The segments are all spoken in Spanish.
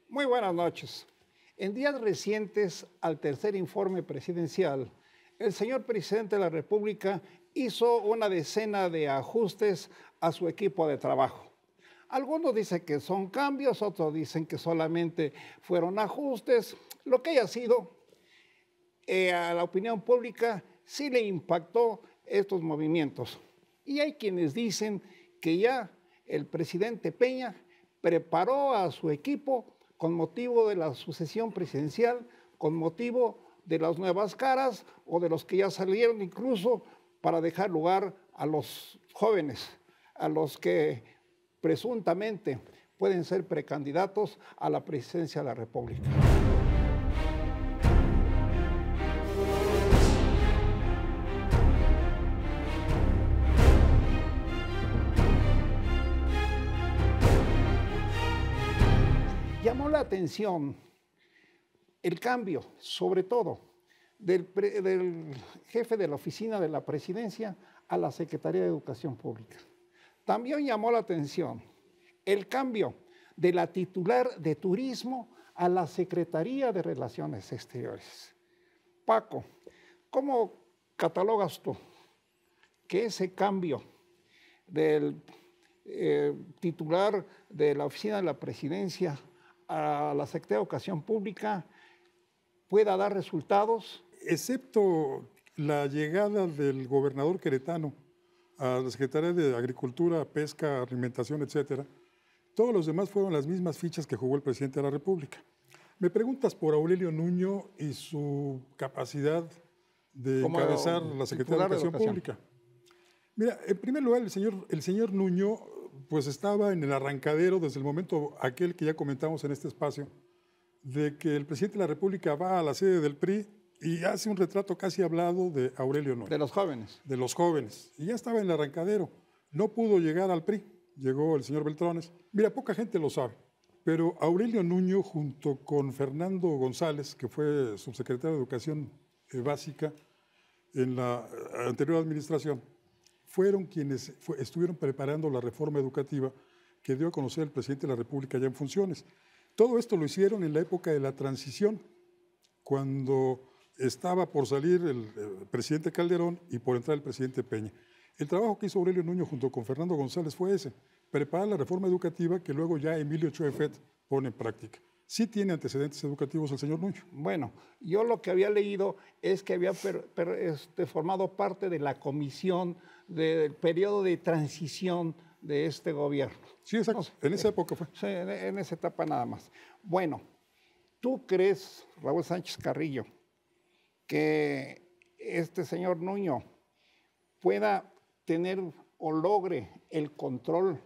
Muy buenas noches. En días recientes, al tercer informe presidencial, el señor presidente de la República hizo una decena de ajustes a su equipo de trabajo. Algunos dicen que son cambios, otros dicen que solamente fueron ajustes. Lo que haya sido, a la opinión pública sí le impactó estos movimientos. Y hay quienes dicen que ya el presidente Peña preparó a su equipo con motivo de la sucesión presidencial, con motivo de las nuevas caras o de los que ya salieron, incluso para dejar lugar a los jóvenes, a los que presuntamente pueden ser precandidatos a la presidencia de la República. Llamó la atención el cambio, sobre todo, del jefe de la oficina de la presidencia a la Secretaría de Educación Pública. También llamó la atención el cambio de la titular de Turismo a la Secretaría de Relaciones Exteriores. Paco, ¿cómo catalogas tú que ese cambio del titular de la oficina de la presidencia a la Secretaría de Educación Pública pueda dar resultados? Excepto la llegada del gobernador queretano a la Secretaría de Agricultura, Pesca, Alimentación, etcétera, todos los demás fueron las mismas fichas que jugó el presidente de la República. Me preguntas por Aurelio Nuño y su capacidad de encabezar la Secretaría de Educación Pública. Mira, en primer lugar, el señor Nuño pues estaba en el arrancadero desde el momento aquel que ya comentamos en este espacio, de que el presidente de la República va a la sede del PRI y hace un retrato casi hablado de Aurelio Nuño. De los jóvenes. De los jóvenes. Y ya estaba en el arrancadero. No pudo llegar al PRI. Llegó el señor Beltrones. Mira, poca gente lo sabe, pero Aurelio Nuño junto con Fernando González, que fue subsecretario de Educación Básica en la anterior administración, fueron quienes estuvieron preparando la reforma educativa que dio a conocer el presidente de la República ya en funciones. Todo esto lo hicieron en la época de la transición, cuando estaba por salir el presidente Calderón y por entrar el presidente Peña. El trabajo que hizo Aurelio Nuño junto con Fernando González fue ese, preparar la reforma educativa que luego ya Emilio Ochoa Fett pone en práctica. Sí tiene antecedentes educativos el señor Nuño. Bueno, yo lo que había leído es que había formado parte de la comisión del periodo de transición de este gobierno. Sí, exacto. En esa época fue. Sí, en esa etapa nada más. Bueno, ¿tú crees, Raúl Sánchez Carrillo, que este señor Nuño pueda tener o logre el control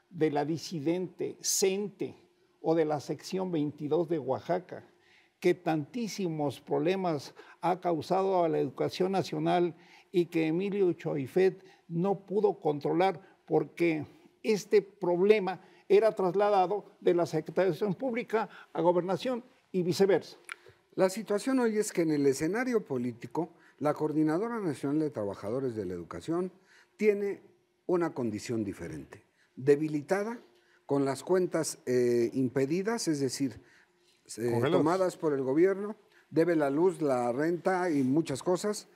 de la disidente CENTE o de la sección 22 de Oaxaca, que tantísimos problemas ha causado a la educación nacional y que Emilio Ochoa Fett no pudo controlar porque este problema era trasladado de la Secretaría de Educación Pública a Gobernación y viceversa? La situación hoy es que en el escenario político, la Coordinadora Nacional de Trabajadores de la Educación tiene una condición diferente, debilitada, con las cuentas impedidas, es decir, tomadas por el gobierno, debe la luz, la renta y muchas cosas,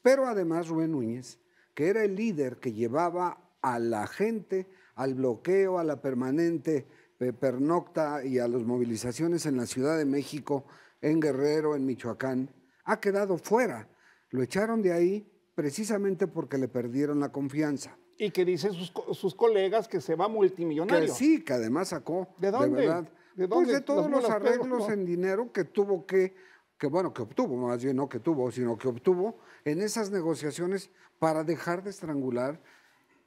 pero además Rubén Núñez, que era el líder que llevaba a la gente al bloqueo, a la permanente pernocta y a las movilizaciones en la Ciudad de México, en Guerrero, en Michoacán, ha quedado fuera. Lo echaron de ahí precisamente porque le perdieron la confianza. Y que dicen sus colegas que se va multimillonario. Que sí, que además sacó. ¿De dónde? De verdad. ¿De dónde? Pues de todos los arreglos Pedro, ¿no? en dinero que tuvo que obtuvo, más bien no que tuvo, sino que obtuvo en esas negociaciones para dejar de estrangular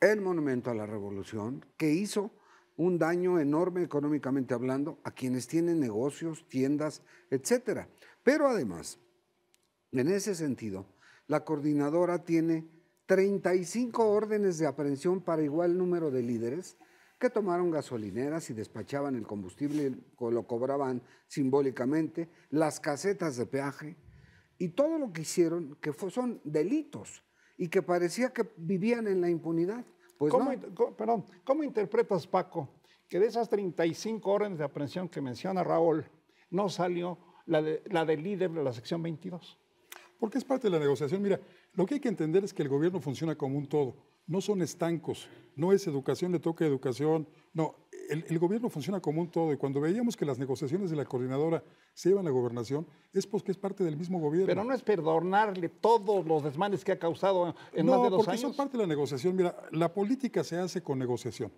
el Monumento a la Revolución, que hizo un daño enorme económicamente hablando a quienes tienen negocios, tiendas, etcétera. Pero además, en ese sentido, la coordinadora tiene 35 órdenes de aprehensión para igual número de líderes que tomaron gasolineras y despachaban el combustible, lo cobraban simbólicamente, las casetas de peaje y todo lo que hicieron, que son delitos y que parecía que vivían en la impunidad. Pues ¿Cómo interpretas, Paco, que de esas 35 órdenes de aprehensión que menciona Raúl, no salió la del líder de la sección 22? Porque es parte de la negociación. Mira, lo que hay que entender es que el gobierno funciona como un todo. No son estancos, no es educación, le toca educación. No, el gobierno funciona como un todo. Y cuando veíamos que las negociaciones de la coordinadora se iban a gobernación, es porque es parte del mismo gobierno. Pero no es perdonarle todos los desmanes que ha causado en más de 2 años. No, porque son parte de la negociación. Mira, la política se hace con negociación.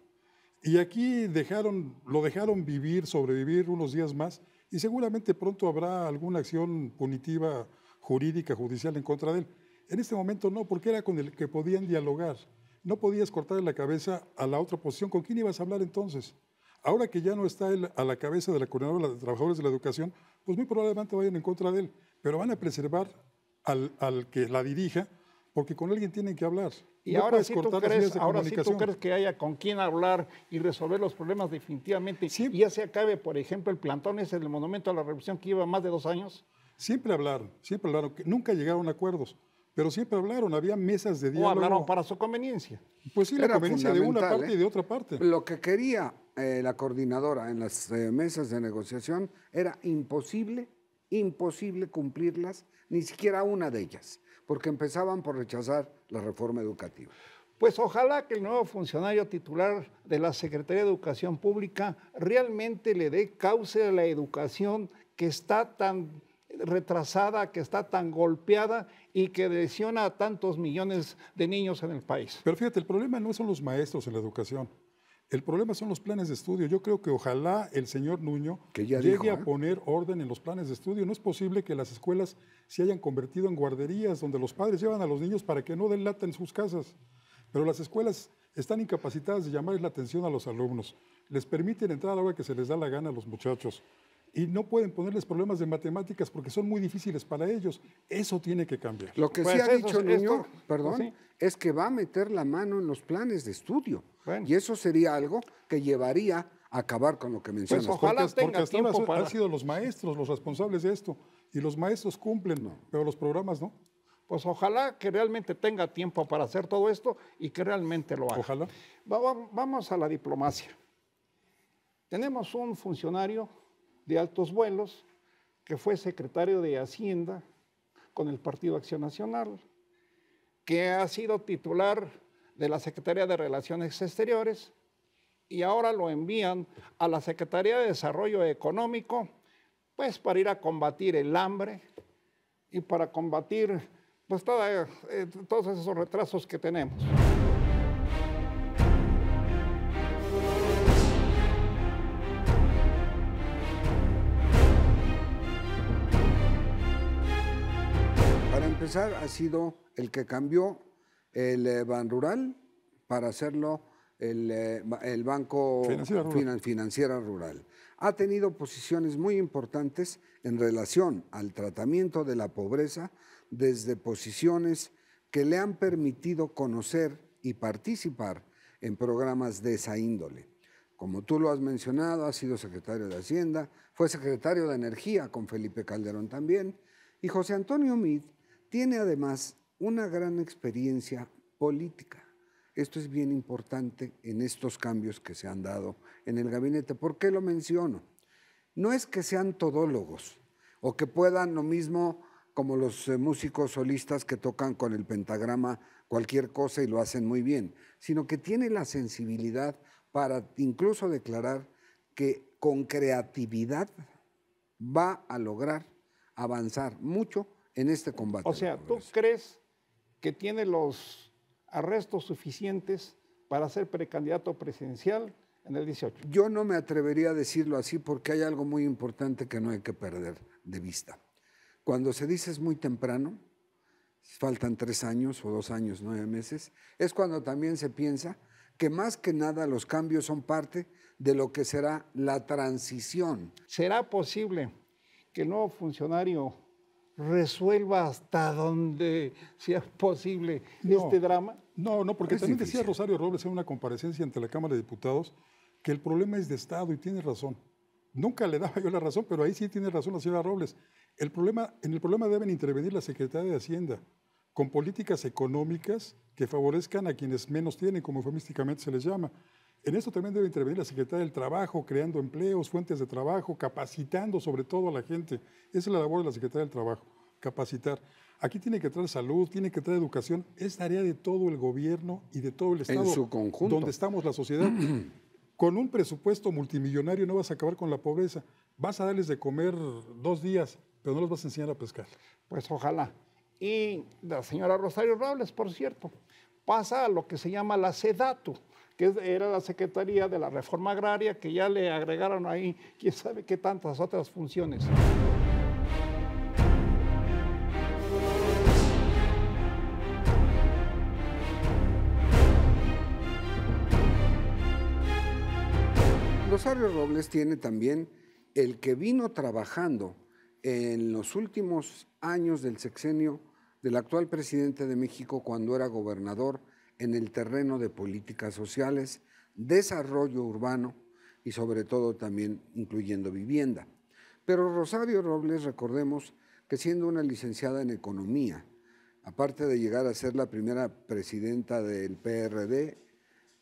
Y aquí lo dejaron vivir, sobrevivir unos días más, y seguramente pronto habrá alguna acción punitiva jurídica, judicial en contra de él. En este momento no, porque era con el que podían dialogar. No podías cortarle la cabeza a la otra posición. ¿Con quién ibas a hablar entonces? Ahora que ya no está él a la cabeza de la coordinadora de trabajadores de la educación, pues muy probablemente vayan en contra de él, pero van a preservar al que la dirija, porque con alguien tienen que hablar. Y no ahora sí tú crees que haya con quién hablar y resolver los problemas definitivamente, y ya se acabe, por ejemplo, el plantón ese del Monumento a la Revolución que lleva más de 2 años. Siempre hablaron, que nunca llegaron a acuerdos, pero siempre hablaron, había mesas de diálogo. O hablaron para su conveniencia. Pues sí, la conveniencia de una parte y de otra parte. Lo que quería la coordinadora en las mesas de negociación era imposible cumplirlas, ni siquiera una de ellas, porque empezaban por rechazar la reforma educativa. Pues ojalá que el nuevo funcionario titular de la Secretaría de Educación Pública realmente le dé cauce a la educación que está tan retrasada, que está tan golpeada y que lesiona a tantos millones de niños en el país. Pero fíjate, el problema no son los maestros en la educación. El problema son los planes de estudio. Yo creo que ojalá el señor Nuño llegue a poner orden en los planes de estudio. No es posible que las escuelas se hayan convertido en guarderías donde los padres llevan a los niños para que no den lata en sus casas. Pero las escuelas están incapacitadas de llamar la atención a los alumnos. Les permiten entrar a la hora que se les da la gana a los muchachos. Y no pueden ponerles problemas de matemáticas porque son muy difíciles para ellos. Eso tiene que cambiar. Lo que sí ha dicho Nuño, es que va a meter la mano en los planes de estudio. Bueno. Y eso sería algo que llevaría a acabar con lo que mencionas. Pues ojalá tenga hasta ahora han sido los maestros los responsables de esto. Y los maestros cumplen, pero los programas no. Pues ojalá que realmente tenga tiempo para hacer todo esto y que realmente lo haga. Ojalá. Vamos a la diplomacia. Tenemos un funcionario de altos vuelos que fue secretario de Hacienda con el Partido Acción Nacional, que ha sido titular de la Secretaría de Relaciones Exteriores y ahora lo envían a la Secretaría de Desarrollo Económico, pues para ir a combatir el hambre y para combatir pues todos esos retrasos que tenemos. Para empezar, ha sido el que cambió el Banrural para hacerlo el Banco Financiera Rural. Ha tenido posiciones muy importantes en relación al tratamiento de la pobreza, desde posiciones que le han permitido conocer y participar en programas de esa índole. Como tú lo has mencionado, ha sido secretario de Hacienda, fue secretario de Energía con Felipe Calderón también, y José Antonio Meade tiene además una gran experiencia política. Esto es bien importante en estos cambios que se han dado en el gabinete. ¿Por qué lo menciono? No es que sean todólogos o que puedan lo mismo como los músicos solistas que tocan con el pentagrama cualquier cosa y lo hacen muy bien, sino que tiene la sensibilidad para incluso declarar que con creatividad va a lograr avanzar mucho en este combate. O sea, ¿tú crees que tiene los arrestos suficientes para ser precandidato presidencial en el 18? Yo no me atrevería a decirlo así porque hay algo muy importante que no hay que perder de vista. Cuando se dice es muy temprano, faltan 3 años o 2 años, 9 meses, es cuando también se piensa que más que nada los cambios son parte de lo que será la transición. ¿Será posible que el nuevo funcionario resuelva hasta donde sea posible No. este drama? No, porque Es también difícil. decía Rosario Robles en una comparecencia ante la Cámara de Diputados que el problema es de Estado y tiene razón. Nunca le daba yo la razón, pero ahí sí tiene razón la señora Robles. En el problema deben intervenir la Secretaría de Hacienda con políticas económicas que favorezcan a quienes menos tienen, como eufemísticamente se les llama. En esto también debe intervenir la Secretaría del Trabajo, creando empleos, fuentes de trabajo, capacitando sobre todo a la gente. Esa es la labor de la Secretaría del Trabajo, capacitar. Aquí tiene que traer salud, tiene que traer educación. Es tarea de todo el gobierno y de todo el Estado. En su conjunto. Donde estamos la sociedad. Con un presupuesto multimillonario no vas a acabar con la pobreza. Vas a darles de comer 2 días, pero no los vas a enseñar a pescar. Pues ojalá. Y la señora Rosario Robles, por cierto, pasa a lo que se llama la SEDATU, que era la Secretaría de la Reforma Agraria, que ya le agregaron ahí quién sabe qué tantas otras funciones. Rosario Robles tiene también el que vino trabajando en los últimos años del sexenio del actual presidente de México cuando era gobernador en el terreno de políticas sociales, desarrollo urbano y sobre todo también incluyendo vivienda. Pero Rosario Robles, recordemos que siendo una licenciada en economía, aparte de llegar a ser la primera presidenta del PRD,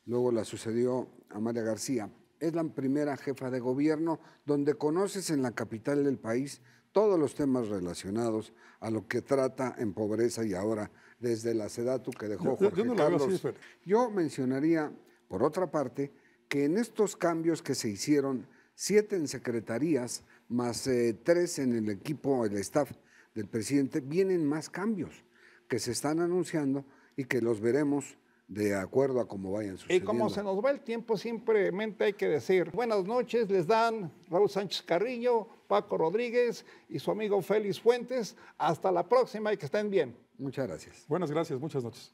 luego la sucedió Amalia García, es la primera jefa de gobierno donde conoces en la capital del país todos los temas relacionados a lo que trata en pobreza y ahora desde la SEDATU que dejó Jorge yo no lo veo Carlos. así, Fer. Yo mencionaría, por otra parte, que en estos cambios que se hicieron, 7 en secretarías, más 3 en el equipo, el staff del presidente, vienen más cambios que se están anunciando y que los veremos de acuerdo a cómo vayan Y sucediendo. como se nos va el tiempo, simplemente hay que decir buenas noches, les dan Raúl Sánchez Carrillo, Paco Rodríguez y su amigo Félix Fuentes. Hasta la próxima y que estén bien. Muchas gracias. Buenas gracias, muchas noches.